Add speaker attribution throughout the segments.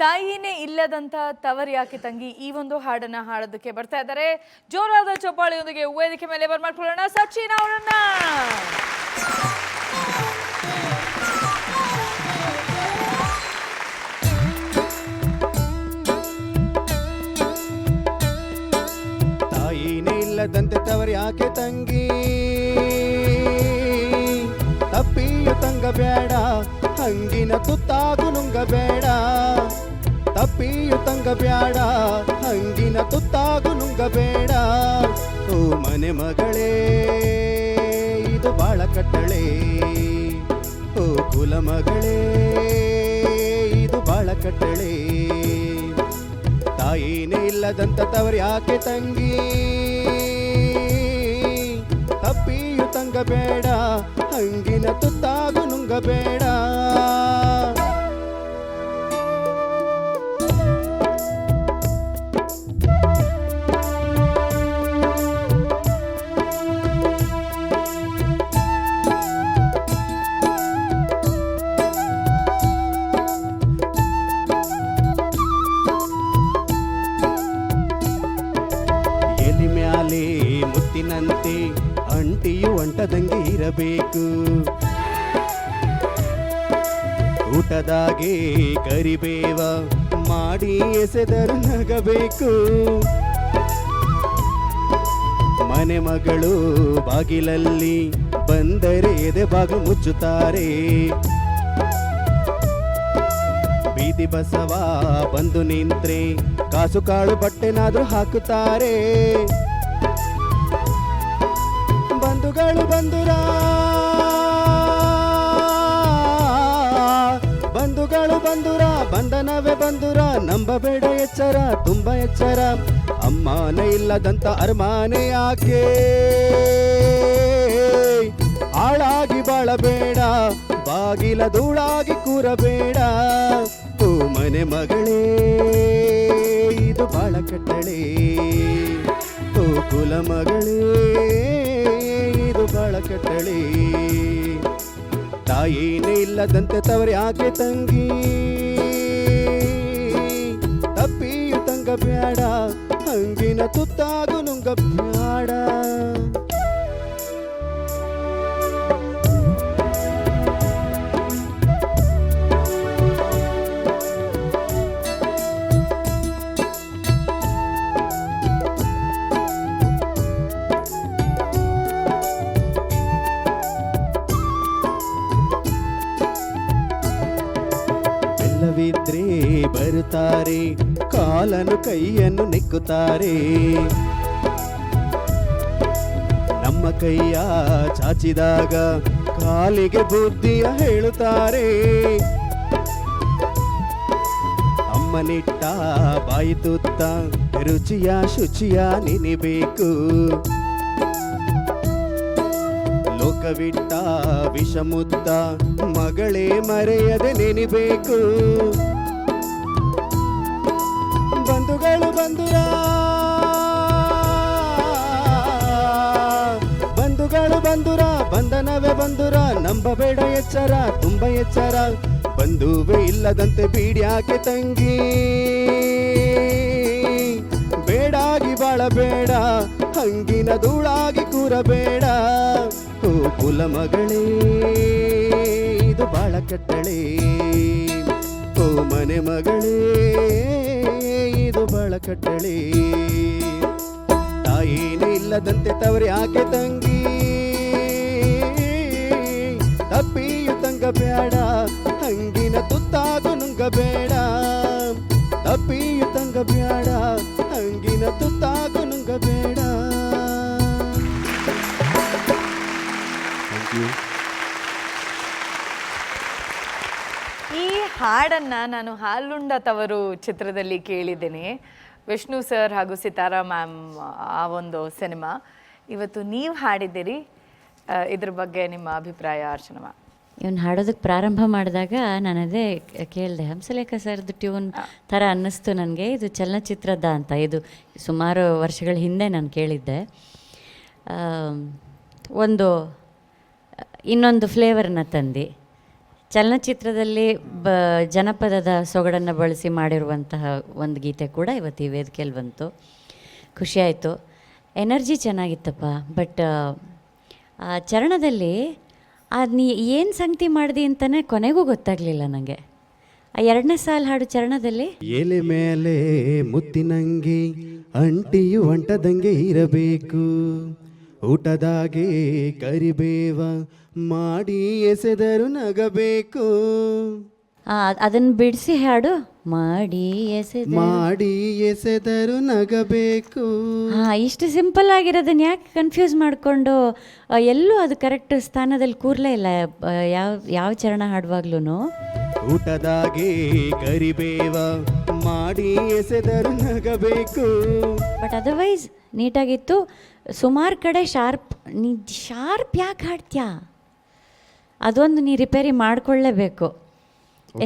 Speaker 1: ತಾಯಿನೇ ಇಲ್ಲದಂತ ತವರು ಯಾಕೆ ತಂಗಿ ಈ ಒಂದು ಹಾಡನ್ನ ಹಾಡೋದಕ್ಕೆ ಬರ್ತಾ ಇದ್ದಾರೆ. ಜೋರಾದ ಚಪ್ಪಾಳೆಯೊಂದಿಗೆ ವೇದಿಕೆ ಮೇಲೆ ಬರ್ಮಾಡ್ಕೊಳ್ಳೋಣ ಸಚಿನ್ ಅವರನ್ನ.
Speaker 2: ತಾಯಿನೇ ಇಲ್ಲದಂತೆ ತವರು ಯಾಕೆ ತಂಗಿ, ತಪ್ಪಿಯು ತಂಗಬೇಡ, ಹಂಗಿನ ತುತ್ತಾಗು ನುಂಗಬೇಡ. ತಪ್ಪಿಯು ತಂಗಬೇಡ, ಹಂಗಿನ ತುತ್ತಾಗು ನುಂಗಬೇಡ. ಓ ಮನೆ ಮಗಳೇ ಇದು ಬಾಳ ಕಟ್ಟಳೆ, ಓ ಕುಲ ಮಗಳೇ ಇದು ಬಾಳ ಕಟ್ಟಳೆ. ತಾಯಿನೇ ಇಲ್ಲದಂತ ತವರು ಯಾಕೆ ತಂಗಿ, ತಪ್ಪಿಯು ತಂಗಬೇಡ, ಹಂಗಿನ ತುತ್ತಾಗು ನುಂಗಬೇಡ. ಎಲಿ ಮ್ಯಾಲೆ ಮುತ್ತಿನಂತೆ ಅಂಟಿಯು ಅಂಟದಂಗೆ ಇರಬೇಕು, ಊಟದಾಗೆ ಕರಿಬೇವ ಮಾಡಿ ಎಸೆದರು ನಗಬೇಕು. ಮನೆ ಮಗಳು ಬಾಗಿಲಲ್ಲಿ ಬಂದರೆ ಎದೆ ಬಾಗಿಲು ಮುಚ್ಚುತ್ತಾರೆ. ಬೀದಿ ಬಸವ ಬಂದು ನಿಂತ್ರೆ ಕಾಸು ಕಾಳು ಬಟ್ಟೆನಾದ್ರೂ ಹಾಕುತ್ತಾರೆ. ಬಂಧುಗಳು ಬಂಧುರ, ಬಂಧುಗಳು ಬಂಧುರ, ಬಂಧನವೇ ಬಂಧುರ, ನಂಬಬೇಡ ಎಚ್ಚರ, ತುಂಬ ಎಚ್ಚರ. ಅಮ್ಮನೇ ಇಲ್ಲದಂತ ಅರಮಾನೆ ಯಾಕೆ, ಆಳಾಗಿ ಬಾಳಬೇಡ, ಬಾಗಿಲ ಧೂಳಾಗಿ ಕೂರಬೇಡ. ಓ ಮನೆ ಮಗಳೇ ಇದು ಬಾಳ ಕಟ್ಟಳೆ, ಓ ಕುಲ ಮಗಳೇ ಇದು ಬಾಳ ಕಟ್ಟಳೆ. ತಾಯಿನೇ ಇಲ್ಲದಂತೆ ತವರು ಯಾಕೆ ತಂಗಿ, ತಪ್ಪಿಯು ತಂಗಬೇಡ, ಹಂಗಿನ ತುತ್ತಾಗು ನುಂಗಬೇಡ. ಇಲ್ಲವಿದ್ರೆ ಬರುತ್ತಾರೆ, ಕಾಲನ್ನು ಕೈಯನ್ನು ನೆಕ್ಕುತ್ತಾರೆ. ನಮ್ಮ ಕೈಯ ಚಾಚಿದಾಗ ಕಾಲಿಗೆ ಬುದ್ಧಿಯ ಹೇಳುತ್ತಾರೆ. ಅಮ್ಮನಿಟ್ಟ ಬಾಯಿ ತುತ್ತ ರುಚಿಯ ಶುಚಿಯ ನೆನೆಬೇಕು. ಲೋಕವಿಟ್ಟ ವಿಷಮುತ್ತ ಮಗಳೇ ಮರೆಯದೆ ನೆನೆಬೇಕು. ಬಂಧುಗಳು ಬಂಧುರ, ಬಂಧುಗಳು ಬಂಧುರ, ಬಂಧನವೇ ಬಂಧುರ, ನಂಬಬೇಡ ಎಚ್ಚರ, ತುಂಬ ಎಚ್ಚರ. ಬಂಧುವೇ ಇಲ್ಲದಂತೆ ಬೀಡ್ಯಾಕೆ ತಂಗಿ, ಬೇಡಾಗಿ ಬಾಳಬೇಡ, ಹಂಗಿನ ಧೂಳಾಗಿ ಕೂರಬೇಡ. ಓ ಕುಲ ಮಗಳೇ ಇದು ಬಾಳ ಕಟ್ಟಳೆ, ಓ ಮನೆ ಮಗಳೇ ಇದು ಬಾಳ ಕಟ್ಟಳೆ. ತಾಯಿನೇ ಇಲ್ಲದಂತೆ ತವರು ಯಾಕೆ ತಂಗಿ, ತಪ್ಪಿಯು ತಂಗಬೇಡ, ಹಂಗಿನ ತುತ್ತಾಗು ನುಂಗಬೇಡ. ತಪ್ಪಿಯು ತಂಗಬೇಡ, ಹಂಗಿನ ತುತ್ತಾಗು ನುಂಗಬೇಡ.
Speaker 1: ಈ ಹಾಡನ್ನ ನಾನು ಹಾಲುಂಡ ತವರು ಚಿತ್ರದಲ್ಲಿ ಕೇಳಿದ್ದೇನೆ. ವಿಷ್ಣು ಸರ್ ಹಾಗೂ ಸಿತಾರಾ ಮ್ಯಾಮ್ ಆ ಒಂದು ಸಿನಿಮಾ. ಇವತ್ತು ನೀವು ಹಾಡಿದ್ದೀರಿ, ಇದ್ರ ಬಗ್ಗೆ ನಿಮ್ಮ ಅಭಿಪ್ರಾಯ ಅರ್ಚನಾ ಮ್ಯಾಮ್?
Speaker 3: ಇವನು ಹಾಡೋದಕ್ಕೆ ಪ್ರಾರಂಭ ಮಾಡಿದಾಗ ನಾನು ಅದೇ ಕೇಳಿದೆ, ಹಂಸಲೇಖ ಸರ್ದು ಟ್ಯೂನ್ ಥರ ಅನ್ನಿಸ್ತು ನನಗೆ. ಇದು ಚಲನಚಿತ್ರದ ಅಂತ, ಇದು ಸುಮಾರು ವರ್ಷಗಳ ಹಿಂದೆ ನಾನು ಕೇಳಿದ್ದೆ. ಇನ್ನೊಂದು ಫ್ಲೇವರ್ನ ತಂದು ಚಲನಚಿತ್ರದಲ್ಲಿ ಜನಪದದ ಸೊಗಡನ್ನು ಬಳಸಿ ಮಾಡಿರುವಂತಹ ಒಂದು ಗೀತೆ ಕೂಡ ಇವತ್ತು ಈ ವೇದಿಕೆಯಲ್ಲಿ ಬಂತು. ಖುಷಿಯಾಯಿತು, ಎನರ್ಜಿ ಚೆನ್ನಾಗಿತ್ತಪ್ಪ. ಬಟ್ ಆ ಚರಣದಲ್ಲಿ ಅದು ನೀ ಏನು ಸಂಗತಿ ಮಾಡಿದೆ ಅಂತಲೇ ಕೊನೆಗೂ ಗೊತ್ತಾಗಲಿಲ್ಲ ನನಗೆ. ಆ 2ನೇ ಸಾಲು ಹಾಡು ಚರಣದಲ್ಲಿ
Speaker 2: ಎಲೆ ಮೇಲೆ ಮುತ್ತಿನಂಗೆ ಅಂಟಿಯು ಅಂಟದಂಗೆ ಇರಬೇಕು, ಊಟದಾಗೆ ಕರಿಬೇವ ಮಾಡಿ ಎಸೆದರು ನಗಬೇಕು.
Speaker 3: ಅದನ್ನು ಬಿಡಿಸಿ ಹಾಡು ಮಾಡಿ
Speaker 2: ಎಸೆದರು ನಗಬೇಕು.
Speaker 3: ಇಷ್ಟು ಸಿಂಪಲ್ ಆಗಿರೋದನ್ನ ಯಾಕೆ ಕನ್ಫ್ಯೂಸ್ ಮಾಡಿಕೊಂಡು ಎಲ್ಲೂ ಅದು ಕರೆಕ್ಟ್ ಸ್ಥಾನದಲ್ಲಿ ಕೂರಲೇ ಇಲ್ಲ ಯಾವ ಚರಣ ಹಾಡುವಾಗ್ಲೂ.
Speaker 2: ಊಟದಾಗೆ ಕರಿಬೇವ ಮಾಡಿ ಎಸೆದರು ನಗಬೇಕು.
Speaker 3: But otherwise ನೀಟಾಗಿತ್ತು. ಸುಮಾರು ಕಡೆ ನೀ ಶಾರ್ಪ್ ಯಾಕೆ ಹಾಡ್ತೀಯಾ, ಅದೊಂದು ನೀ ರಿಪೇರಿ ಮಾಡಿಕೊಳ್ಳೇಬೇಕು.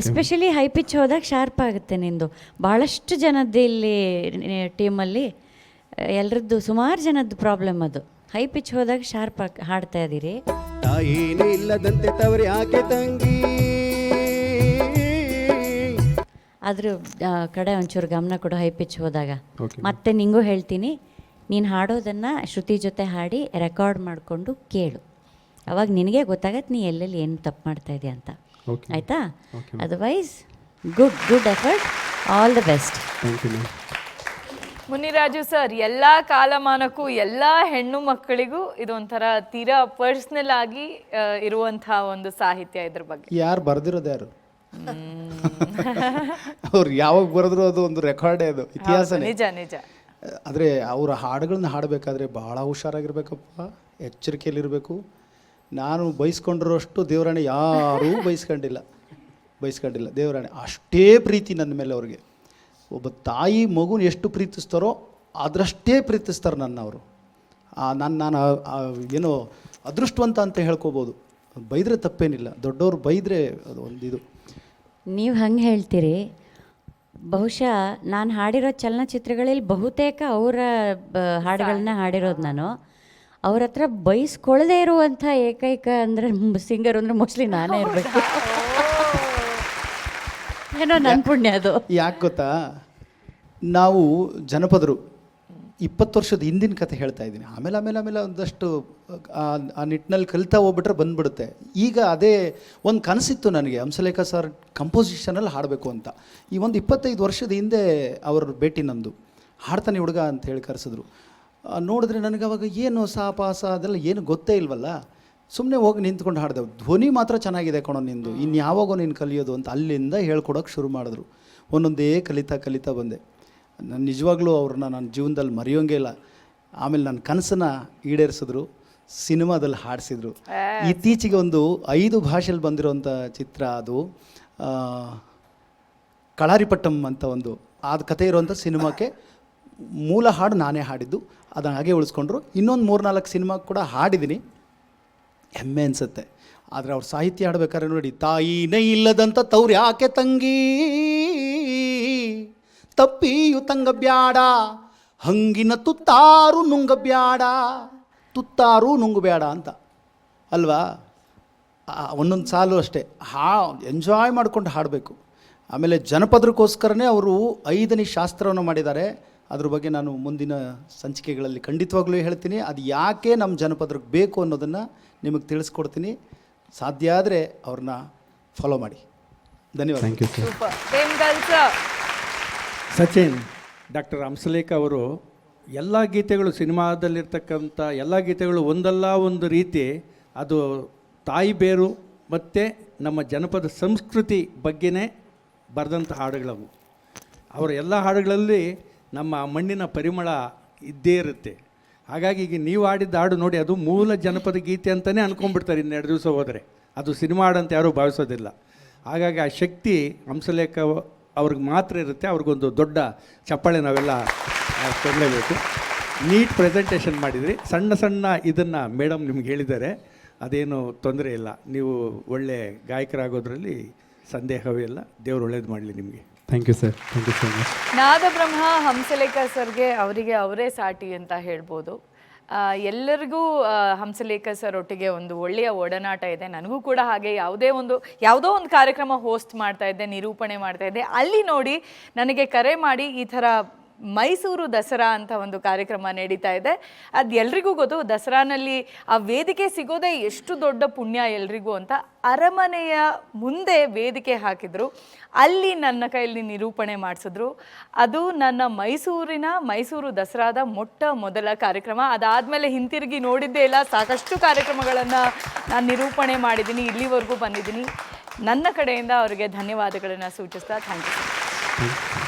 Speaker 3: ಎಸ್ಪೆಷಲಿ ಹೈ ಪಿಚ್ ಹೋದಾಗ ಶಾರ್ಪ್ ಆಗುತ್ತೆ ನಿಂದು. ಭಾಳಷ್ಟು ಜನದ್ದು ಇಲ್ಲಿ ಟೀಮಲ್ಲಿ ಎಲ್ಲರದ್ದು ಸುಮಾರು ಜನದ್ದು ಪ್ರಾಬ್ಲಮ್ ಅದು. ಹೈ ಪಿಚ್ ಹೋದಾಗ ಶಾರ್ಪ್ ಹಾಡ್ತಾ ಇದ್ದೀರಿ.
Speaker 2: ತಾಯಿನೇ ಇಲ್ಲದಂತೆ ತವರಿ ಆಕೆ ತಂಗಿ.
Speaker 3: ಅದ್ರ ಕಡೆ ಒಂಚೂರು ಗಮನ ಕೊಡು ಹೈ ಪಿಚ್ ಹೋದಾಗ. ಮತ್ತೆ ನಿಂಗೂ ಹೇಳ್ತೀನಿ, ನೀನು ಹಾಡೋದನ್ನು ಶ್ರುತಿ ಜೊತೆ ಹಾಡಿ ರೆಕಾರ್ಡ್ ಮಾಡಿಕೊಂಡು ಕೇಳು. ಅವಾಗ ನಿನಗೆ ಗೊತ್ತಾಗತ್ತೆ ನೀ ಎಲ್ಲೆಲ್ಲಿ ಏನು ತಪ್ಪು ಮಾಡ್ತಾ ಇದೆಯಾ ಅಂತ. ಆಯಿತಾ? Otherwise good effort, all the best.
Speaker 1: Muniraju sir, ಎಲ್ಲ ಕಾಲಮಾನಕ್ಕೂ ಎಲ್ಲ ಹೆಣ್ಣು ಮಕ್ಕಳಿಗೂ ಇದೊಂಥರ ತೀರಾ ಪರ್ಸ್ನಲ್ ಆಗಿ ಇರುವಂಥ ಒಂದು ಸಾಹಿತ್ಯ. ಇದ್ರ ಬಗ್ಗೆ
Speaker 4: ಯಾರು ಬರೆದಿರೋದು ಯಾರು? ಅವ್ರು ಯಾವಾಗ ಬರೆದ್ರು ಅದು ಒಂದು ರೆಕಾರ್ಡೇ, ಅದು ಇತಿಹಾಸನೇ.
Speaker 1: ನಿಜ ನಿಜ.
Speaker 4: ಆದರೆ ಅವರ ಹಾಡುಗಳನ್ನ ಹಾಡಬೇಕಾದ್ರೆ ಭಾಳ ಹುಷಾರಾಗಿರ್ಬೇಕಪ್ಪ, ಎಚ್ಚರಿಕೆಯಲ್ಲಿರಬೇಕು. ನಾನು ಬಯಸ್ಕೊಂಡಿರೋಷ್ಟು ದೇವರಾಣೆ ಯಾರೂ ಬಯಸ್ಕೊಂಡಿಲ್ಲ. ದೇವರಾಣೆ ಅಷ್ಟೇ ಪ್ರೀತಿ ನನ್ನ ಮೇಲೆ ಅವ್ರಿಗೆ. ಒಬ್ಬ ತಾಯಿ ಮಗುನ ಎಷ್ಟು ಪ್ರೀತಿಸ್ತಾರೋ ಅದರಷ್ಟೇ ಪ್ರೀತಿಸ್ತಾರೆ ನನ್ನ ಅವರು. ನಾನು ಏನೋ ಅದೃಷ್ಟವಂತ ಅಂತ ಹೇಳ್ಕೊಬೋದು. ಬೈದರೆ ತಪ್ಪೇನಿಲ್ಲ, ದೊಡ್ಡವರು ಬೈದರೆ ಅದು ಒಂದಿದು.
Speaker 3: ನೀವು ಹಂಗೆ ಹೇಳ್ತೀರಿ. ಬಹುಶಃ ನಾನು ಹಾಡಿರೋ ಚಲನಚಿತ್ರಗಳಲ್ಲಿ ಬಹುತೇಕ ಅವರ ಹಾಡುಗಳನ್ನ ಹಾಡಿರೋದು ನಾನು. ಅವ್ರ ಹತ್ರ ಬಯಸ್ಕೊಳ್ಳದೇ ಇರುವಂಥ ಏಕೈಕ ಅಂದರೆ ಸಿಂಗರ್ ಅಂದರೆ ಮೋಸ್ಟ್ಲಿ ನಾನೇ ಇರಬೇಕು. ಏನೋ ನನ್ನ ಪುಣ್ಯ ಅದು.
Speaker 4: ಯಾಕೆ ಗೊತ್ತಾ, ನಾವು ಜನಪದರು 20 ವರ್ಷದ ಹಿಂದಿನ ಕತೆ ಹೇಳ್ತಾ ಇದ್ದೀನಿ. ಆಮೇಲೆ ಒಂದಷ್ಟು ಆ ನಿಟ್ಟಿನಲ್ಲಿ ಕಲಿತಾ ಹೋಗ್ಬಿಟ್ರೆ ಬಂದ್ಬಿಡುತ್ತೆ. ಈಗ ಅದೇ ಒಂದು ಕನಸಿತ್ತು ನನಗೆ, ಹಂಸಲೇಖ ಸರ್ ಕಂಪೋಸಿಷನಲ್ಲಿ ಹಾಡಬೇಕು ಅಂತ. ಈ ಒಂದು 25 ವರ್ಷದ ಹಿಂದೆ ಅವ್ರ ಭೇಟಿ ನಂದು. ಹಾಡ್ತಾನೆ ಹುಡುಗ ಅಂತ ಹೇಳಿ ಕರೆಸಿದ್ರು. ನೋಡಿದ್ರೆ ನನಗೆ ಅವಾಗ ಏನು ಸಾಪಾಸ ಅದೆಲ್ಲ ಏನು ಗೊತ್ತೇ ಇಲ್ವಲ್ಲ. ಸುಮ್ಮನೆ ಹೋಗಿ ನಿಂತ್ಕೊಂಡು ಹಾಡಿದೆ. ಧ್ವನಿ ಮಾತ್ರ ಚೆನ್ನಾಗಿದೆ ಕಣೋ ನಿಂದು, ಇನ್ಯಾವಾಗೋ ನೀನು ಕಲಿಯೋದು ಅಂತ ಅಲ್ಲಿಂದ ಹೇಳ್ಕೊಡೋಕೆ ಶುರು ಮಾಡಿದ್ರು. ಒಂದೊಂದೇ ಕಲಿತಾ ಬಂದೆ. ನಾನು ನಿಜವಾಗ್ಲೂ ಅವ್ರನ್ನ ನನ್ನ ಜೀವನದಲ್ಲಿ ಮರೆಯೋಂಗೇ ಇಲ್ಲ. ಆಮೇಲೆ ನನ್ನ ಕನಸನ್ನು ಈಡೇರಿಸಿದ್ರು, ಸಿನಿಮಾದಲ್ಲಿ ಹಾಡಿಸಿದ್ರು. ಇತ್ತೀಚೆಗೆ ಒಂದು 5 ಭಾಷೆಯಲ್ಲಿ ಬಂದಿರೋಂಥ ಚಿತ್ರ ಅದು, ಕಳಾರಿಪಟ್ಟಂ ಅಂತ ಒಂದು ಅದು ಕತೆ ಇರೋವಂಥ ಸಿನಿಮಾಕ್ಕೆ ಮೂಲ ಹಾಡು ನಾನೇ ಹಾಡಿದ್ದು. ಅದನ್ನು ಹಾಗೆ ಉಳಿಸ್ಕೊಂಡ್ರು. ಇನ್ನೊಂದು 3-4 ಸಿನಿಮಾ ಕೂಡ ಹಾಡಿದ್ದೀನಿ, ಹೆಮ್ಮೆ ಅನಿಸುತ್ತೆ. ಆದರೆ ಅವ್ರ ಸಾಹಿತ್ಯ ಹಾಡ್ಬೇಕಾದ್ರೆ ನೋಡಿ, ತಾಯಿನೇ ಇಲ್ಲದಂಥ ತವ್ರು ಯಾಕೆ ತಂಗಿ, ತಪ್ಪಿಯು ತಂಗ ಬ್ಯಾಡ, ಹಂಗಿನ ತುತ್ತಾರು ನುಂಗಬ್ಯಾಡ ಅಂತ ಅಲ್ವಾ. ಒಂದೊಂದು ಸಾಲು ಅಷ್ಟೇ ಎಂಜಾಯ್ ಮಾಡ್ಕೊಂಡು ಹಾಡಬೇಕು. ಆಮೇಲೆ ಜನಪದಕ್ಕೋಸ್ಕರನೇ ಅವರು 5ನೇ ಶಾಸ್ತ್ರವನ್ನು ಮಾಡಿದ್ದಾರೆ. ಅದ್ರ ಬಗ್ಗೆ ನಾನು ಮುಂದಿನ ಸಂಚಿಕೆಗಳಲ್ಲಿ ಖಂಡಿತವಾಗ್ಲೂ ಹೇಳ್ತೀನಿ. ಅದು ಯಾಕೆ ನಮ್ಮ ಜನಪದಕ್ಕೆ ಬೇಕು ಅನ್ನೋದನ್ನು ನಿಮಗೆ ತಿಳಿಸ್ಕೊಡ್ತೀನಿ. ಸಾಧ್ಯ ಆದರೆ ಅವ್ರನ್ನ ಫಾಲೋ ಮಾಡಿ. ಧನ್ಯವಾದ.
Speaker 2: Thank you
Speaker 1: sir.
Speaker 5: Sachin, doctor Hamsalekha ಅವರು ಎಲ್ಲ ಗೀತೆಗಳು, ಸಿನಿಮಾದಲ್ಲಿರ್ತಕ್ಕಂಥ ಎಲ್ಲ ಗೀತೆಗಳು ಒಂದಲ್ಲ ಒಂದು ರೀತಿ ಅದು ತಾಯಿ ಬೇರು ಮತ್ತು ನಮ್ಮ ಜನಪದ ಸಂಸ್ಕೃತಿ ಬಗ್ಗೆನೇ ಬರೆದಂಥ ಹಾಡುಗಳವು. ಅವರ ಎಲ್ಲ ಹಾಡುಗಳಲ್ಲಿ ನಮ್ಮ ಮಣ್ಣಿನ ಪರಿಮಳ ಇದ್ದೇ ಇರುತ್ತೆ. ಹಾಗಾಗಿ ಈಗ ನೀವು ಆಡಿದ್ದ ಹಾಡು ನೋಡಿ, ಅದು ಮೂಲ ಜನಪದ ಗೀತೆ ಅಂತಲೇ ಅಂದ್ಕೊಂಡ್ಬಿಡ್ತಾರೆ. 2 ದಿವಸ ಹೋದರೆ ಅದು ಸಿನಿಮಾ ಹಾಡಂತ ಯಾರೂ ಭಾವಿಸೋದಿಲ್ಲ. ಹಾಗಾಗಿ ಆ ಶಕ್ತಿ ಹಂಸಲೇಖ ಅವ್ರಿಗೆ ಮಾತ್ರ ಇರುತ್ತೆ. ಅವ್ರಿಗೊಂದು ದೊಡ್ಡ ಚಪ್ಪಾಳೆ ನಾವೆಲ್ಲ ಕೊಡಲೇಬೇಕು. ನೀಟ್ ಪ್ರೆಸೆಂಟೇಷನ್ ಮಾಡಿದ್ರಿ. ಸಣ್ಣ ಇದನ್ನು ಮೇಡಮ್ ನಿಮ್ಗೆ ಹೇಳಿದ್ದಾರೆ, ಅದೇನು ತೊಂದರೆ ಇಲ್ಲ. ನೀವು ಒಳ್ಳೆ ಗಾಯಕರಾಗೋದ್ರಲ್ಲಿ ಸಂದೇಹವೇ ಇಲ್ಲ. ದೇವ್ರು ಒಳ್ಳೇದು ಮಾಡಲಿ ನಿಮಗೆ.
Speaker 2: Thank you sir. Thank you so much.
Speaker 1: Nadabrahma Hamsalekha ಸರ್ಗೆ ಅವರಿಗೆ ಅವರೇ ಸಾಟಿ ಅಂತ ಹೇಳ್ಬೋದು. ಎಲ್ಲರಿಗೂ ಹಂಸಲೇಖ ಸರ್ ಒಟ್ಟಿಗೆ ಒಂದು ಒಳ್ಳೆಯ ಒಡನಾಟ ಇದೆ. ನನಗೂ ಕೂಡ ಹಾಗೆ ಯಾವುದೋ ಒಂದು ಕಾರ್ಯಕ್ರಮ ಹೋಸ್ಟ್ ಮಾಡ್ತಾ ಇದ್ದೆ, ನಿರೂಪಣೆ ಮಾಡ್ತಾ ಇದ್ದೆ. ಅಲ್ಲಿ ನೋಡಿ ನನಗೆ ಕರೆ ಮಾಡಿ ಈ ಥರ ಮೈಸೂರು ದಸರಾ ಅಂತ ಒಂದು ಕಾರ್ಯಕ್ರಮ ನಡೀತಾ ಇದೆ. ಅದು ಎಲ್ರಿಗೂ ಗೊತ್ತು, ದಸರಾನಲ್ಲಿ ಆ ವೇದಿಕೆ ಸಿಗೋದೇ ಎಷ್ಟು ದೊಡ್ಡ ಪುಣ್ಯ ಎಲ್ರಿಗೂ ಅಂತ. ಅರಮನೆಯ ಮುಂದೆ ವೇದಿಕೆ ಹಾಕಿದ್ರು, ಅಲ್ಲಿ ನನ್ನ ಕೈಯಲ್ಲಿ ನಿರೂಪಣೆ ಮಾಡಿಸಿದ್ರು. ಅದು ನನ್ನ ಮೈಸೂರು ದಸರಾದ ಮೊದಲ ಕಾರ್ಯಕ್ರಮ. ಅದಾದಮೇಲೆ ಹಿಂತಿರುಗಿ ನೋಡಿದ್ದೇ ಇಲ್ಲ, ಸಾಕಷ್ಟು ಕಾರ್ಯಕ್ರಮಗಳನ್ನು ನಾನು ನಿರೂಪಣೆ ಮಾಡಿದ್ದೀನಿ, ಇಲ್ಲಿವರೆಗೂ ಬಂದಿದ್ದೀನಿ. ನನ್ನ ಕಡೆಯಿಂದ ಅವರಿಗೆ ಧನ್ಯವಾದಗಳನ್ನು ಸೂಚಿಸ್ತಾ ಥ್ಯಾಂಕ್ ಯು.